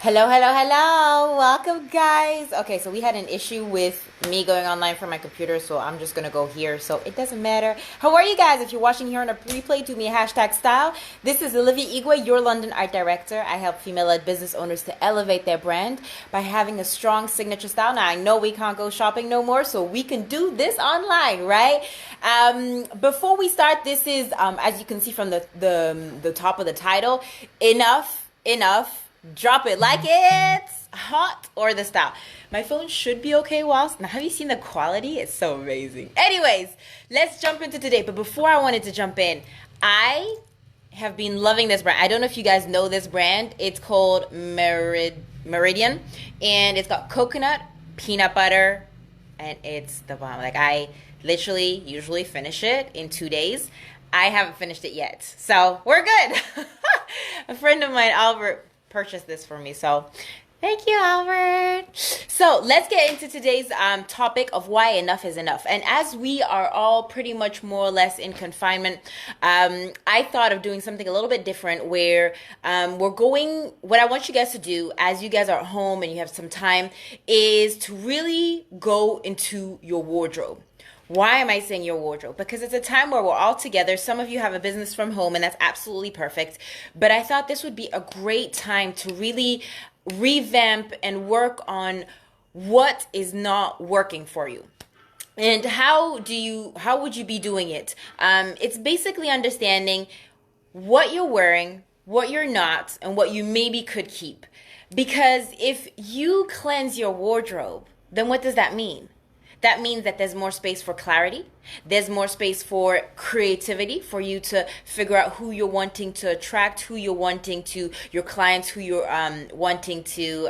Hello, hello, hello. Welcome, guys. Okay, so we had an issue with me going online from my computer, so I'm just going to go here. So it doesn't matter. How are you guys? If you're watching here on a replay, do me a hashtag style. This is Olivia Igwe, your London art director. I help female-led business owners to elevate their brand by having a strong signature style. Now, I know we can't go shopping no more, so we can do this online, right? Before we start, this is, as you can see from the top of the title, enough. Drop it like it's hot or the style. My phone should be okay whilst. Now, have you seen the quality? It's so amazing. Anyways, let's jump into today. But before I wanted to jump in, I have been loving this brand. I don't know if you guys know this brand. It's called Meridian, and it's got coconut, peanut butter, and it's the bomb. Like, I literally usually finish it in 2 days. I haven't finished it yet, so we're good. A friend of mine, Albert, purchased this for me, so thank you, Albert. So let's get into today's topic of why enough is enough. And as we are all pretty much more or less in confinement, I thought of doing something a little bit different where what I want you guys to do as you guys are at home and you have some time is to really go into your wardrobe. Why am I saying your wardrobe? Because it's a time where we're all together. Some of you have a business from home, and that's absolutely perfect. But I thought this would be a great time to really revamp and work on what is not working for you. And how would you be doing it? It's basically understanding what you're wearing, what you're not, and what you maybe could keep. Because if you cleanse your wardrobe, then what does that mean? That means that there's more space for clarity. There's more space for creativity, for you to figure out who you're wanting to attract, who you're wanting to, your clients, who you're wanting to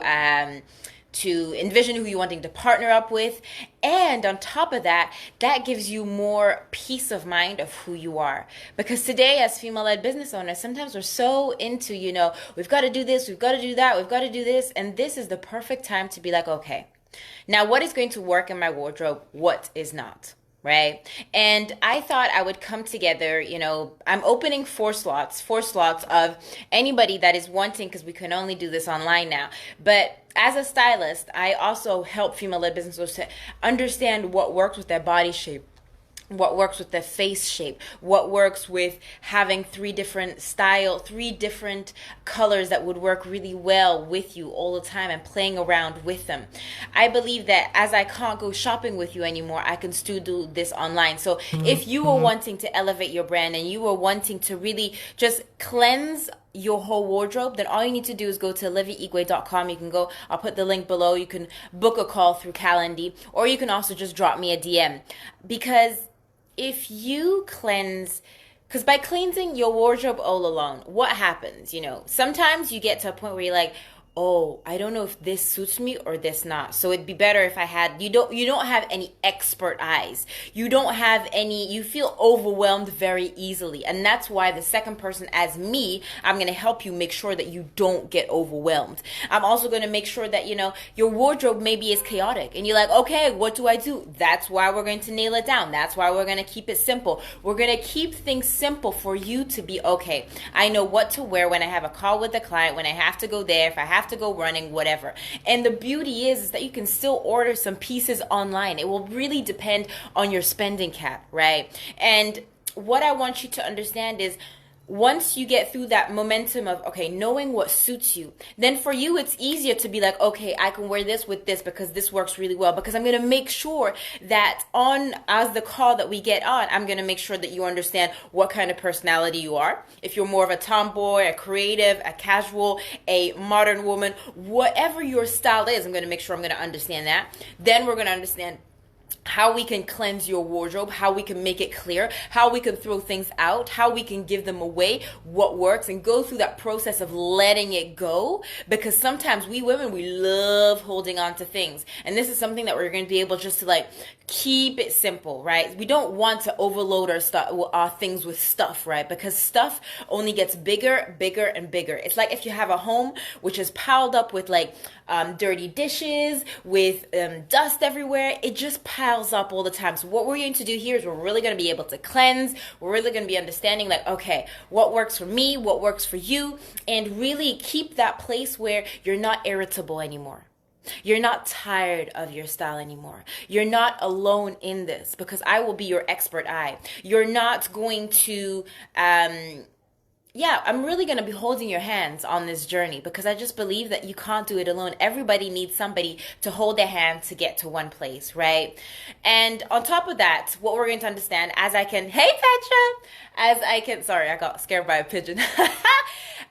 envision, who you're wanting to partner up with. And on top of that, that gives you more peace of mind of who you are. Because today, as female-led business owners, sometimes we're so into, we've got to do this, we've got to do that, we've got to do this. And this is the perfect time to be like, okay, now, what is going to work in my wardrobe? What is not? Right? And I thought I would come together, I'm opening four slots of anybody that is wanting, because we can only do this online now. But as a stylist, I also help female-led business owners to understand what works with their body shape, what works with the face shape, what works with having three different colors that would work really well with you all the time and playing around with them. I believe that as I can't go shopping with you anymore, I can still do this online. So if you are wanting to elevate your brand and you are wanting to really just cleanse your whole wardrobe, then all you need to do is go to oliviaigwe.com. You can go, I'll put the link below. You can book a call through Calendly, or you can also just drop me a DM. Because if you cleanse, because by cleansing your wardrobe all alone, what happens? Sometimes you get to a point where you're like, oh, I don't know if this suits me or this not. So it'd be better if I had, you don't have any expert eyes. You don't have any, you feel overwhelmed very easily. And that's why the second person as me, I'm going to help you make sure that you don't get overwhelmed. I'm also going to make sure that, your wardrobe maybe is chaotic and you're like, okay, what do I do? That's why we're going to nail it down. That's why we're going to keep it simple. We're going to keep things simple for you to be okay. I know what to wear when I have a call with the client, when I have to go there, if I have to go running, whatever. And the beauty is that you can still order some pieces online. It will really depend on your spending cap, right? And what I want you to understand is, once you get through that momentum of, okay, knowing what suits you, then for you, it's easier to be like, okay, I can wear this with this because this works really well, because I'm going to make sure that as the call that we get on, I'm going to make sure that you understand what kind of personality you are. If you're more of a tomboy, a creative, a casual, a modern woman, whatever your style is, I'm going to make sure I'm going to understand that. Then we're going to understand how we can cleanse your wardrobe, how we can make it clear, how we can throw things out, how we can give them away, what works, and go through that process of letting it go. Because sometimes we women, we love holding on to things. And this is something that we're going to be able just to keep it simple, right? We don't want to overload our things with stuff, right? Because stuff only gets bigger, bigger, and bigger. It's like if you have a home which is piled up with dirty dishes, with dust everywhere, it just piles styles up all the time. So what we're going to do here is we're really going to be able to cleanse. We're really going to be understanding like, okay, what works for me, what works for you, and really keep that place where you're not irritable anymore. You're not tired of your style anymore. You're not alone in this, because I will be your expert eye. You're not going to, I'm really going to be holding your hands on this journey, because I just believe that you can't do it alone. Everybody needs somebody to hold their hand to get to one place, right? And on top of that, what we're going to understand sorry, I got scared by a pigeon.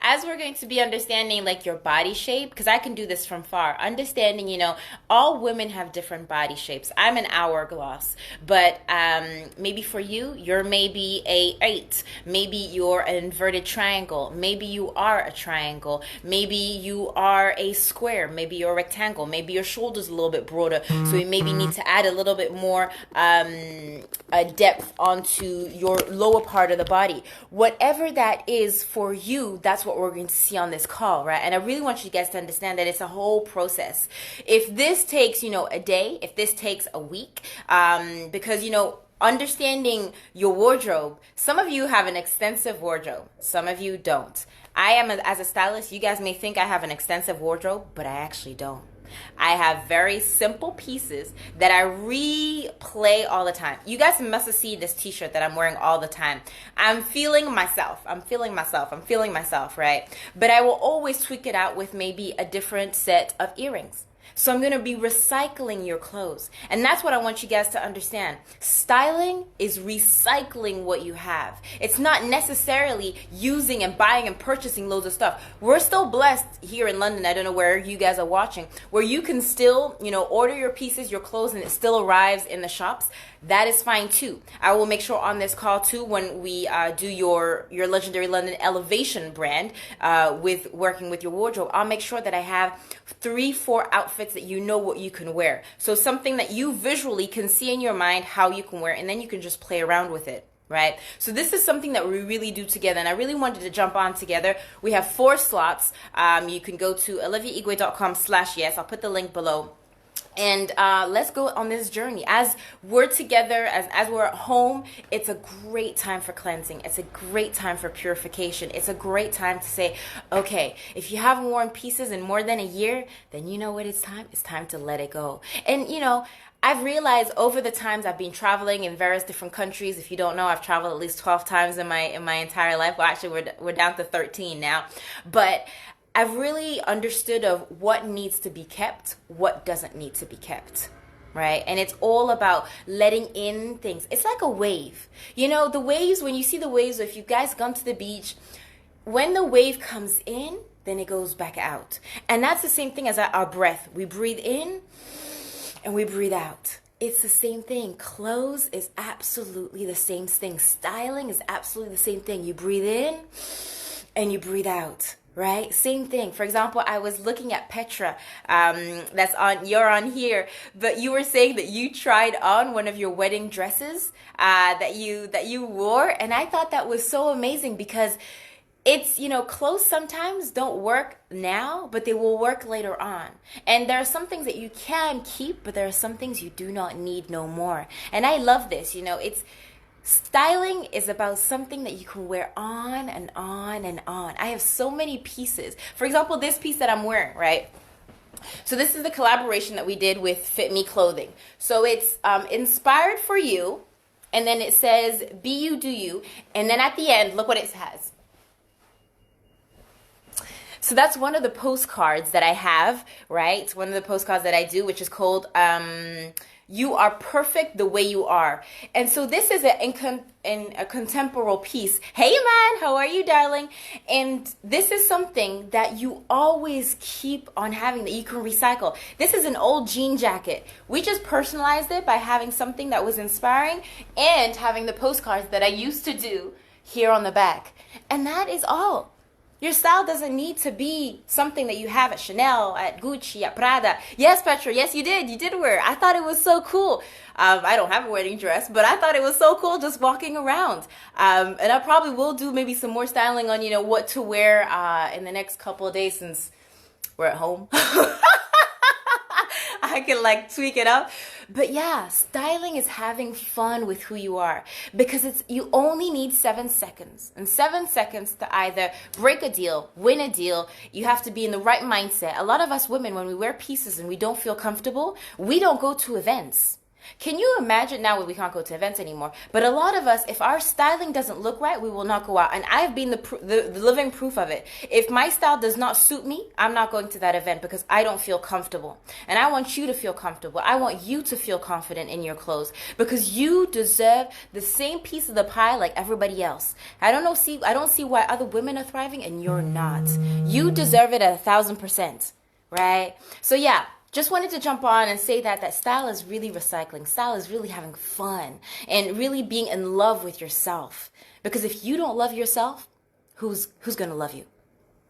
As we're going to be understanding like your body shape, because I can do this from far, understanding, all women have different body shapes. I'm an hourglass, but maybe for you, you're maybe a 8. Maybe you're an inverted triangle. Maybe you are a triangle. Maybe you are a square. Maybe you're a rectangle. Maybe your shoulder's a little bit broader, so you maybe need to add a little bit more depth onto your lower part of the body. Whatever that is for you, that's what we're going to see on this call, right? And I really want you guys to understand that it's a whole process. If this takes, a day, if this takes a week, because, understanding your wardrobe, some of you have an extensive wardrobe, some of you don't. I am, as a stylist, you guys may think I have an extensive wardrobe, but I actually don't. I have very simple pieces that I replay all the time. You guys must have seen this t-shirt that I'm wearing all the time. I'm feeling myself, right? But I will always tweak it out with maybe a different set of earrings. So I'm going to be recycling your clothes. And that's what I want you guys to understand. Styling is recycling what you have. It's not necessarily using and buying and purchasing loads of stuff. We're still blessed here in London, I don't know where you guys are watching, where you can still, order your pieces, your clothes, and it still arrives in the shops. That is fine too. I will make sure on this call too, when we do your Legendary London Elevation brand with working with your wardrobe, I'll make sure that I have 3-4 outfits that you know what you can wear. So something that you visually can see in your mind how you can wear, and then you can just play around with it. Right? So this is something that we really do together, and I really wanted to jump on together. We have 4 slots. You can go to oliviaigwe.com/yes. I'll put the link below. And let's go on this journey. As we're together, as we're at home, it's a great time for cleansing. It's a great time for purification. It's a great time to say, okay, if you haven't worn pieces in more than a year, then you know what it's time? It's time to let it go. And, I've realized over the times I've been traveling in various different countries. If you don't know, I've traveled at least 12 times in my entire life. Well, actually, we're down to 13 now. But I've really understood of what needs to be kept, what doesn't need to be kept, right? And it's all about letting in things. It's like a wave. The waves, when you see the waves, if you guys gone to the beach, when the wave comes in, then it goes back out. And that's the same thing as our breath. We breathe in and we breathe out. It's the same thing. Clothes is absolutely the same thing. Styling is absolutely the same thing. You breathe in and you breathe out. Right? Same thing. For example, I was looking at Petra, you're on here, but you were saying that you tried on one of your wedding dresses that you wore, and I thought that was so amazing, because it's, clothes sometimes don't work now, but they will work later on. And there are some things that you can keep, but there are some things you do not need no more. And I love this, styling is about something that you can wear on and on and on. I have so many pieces. For example, this piece that I'm wearing, right? So this is the collaboration that we did with Fit Me Clothing. So it's inspired for you, and then it says, be you, do you. And then at the end, look what it has. So that's one of the postcards that I have, right? One of the postcards that I do, which is called You Are Perfect the Way You Are. And so this is a contemporary piece. Hey man, how are you, darling? And this is something that you always keep on having, that you can recycle. This is an old jean jacket. We just personalized it by having something that was inspiring and having the postcards that I used to do here on the back. And that is all. Your style doesn't need to be something that you have at Chanel, at Gucci, at Prada. Yes, Petra, yes, you did. You did wear it. I thought it was so cool. I don't have a wedding dress, but I thought it was so cool just walking around. And I probably will do maybe some more styling on, what to wear in the next couple of days, since we're at home. I I can like tweak it up. But yeah, styling is having fun with who you are, because you only need 7 seconds. And 7 seconds to either break a deal, win a deal, you have to be in the right mindset. A lot of us women, when we wear pieces and we don't feel comfortable, we don't go to events. Can you imagine now we can't go to events anymore? But a lot of us, if our styling doesn't look right, we will not go out. And I've been the living proof of it. If my style does not suit me, I'm not going to that event because I don't feel comfortable. And I want you to feel comfortable. I want you to feel confident in your clothes, because you deserve the same piece of the pie like everybody else. I don't see why other women are thriving and you're not. You deserve it at 1,000%, right? So yeah. Just wanted to jump on and say that style is really recycling. Style is really having fun and really being in love with yourself. Because if you don't love yourself, who's going to love you?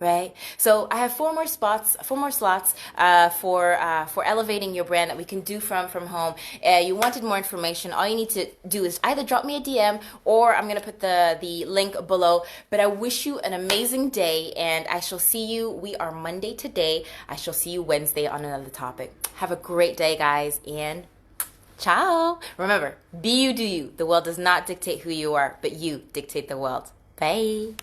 Right? So I have 4 more slots for elevating your brand that we can do from home. You wanted more information. All you need to do is either drop me a DM, or I'm going to put the link below. But I wish you an amazing day, and I shall see you. We are Monday today. I shall see you Wednesday on another topic. Have a great day, guys, and ciao. Remember, be you, do you. The world does not dictate who you are, but you dictate the world. Bye.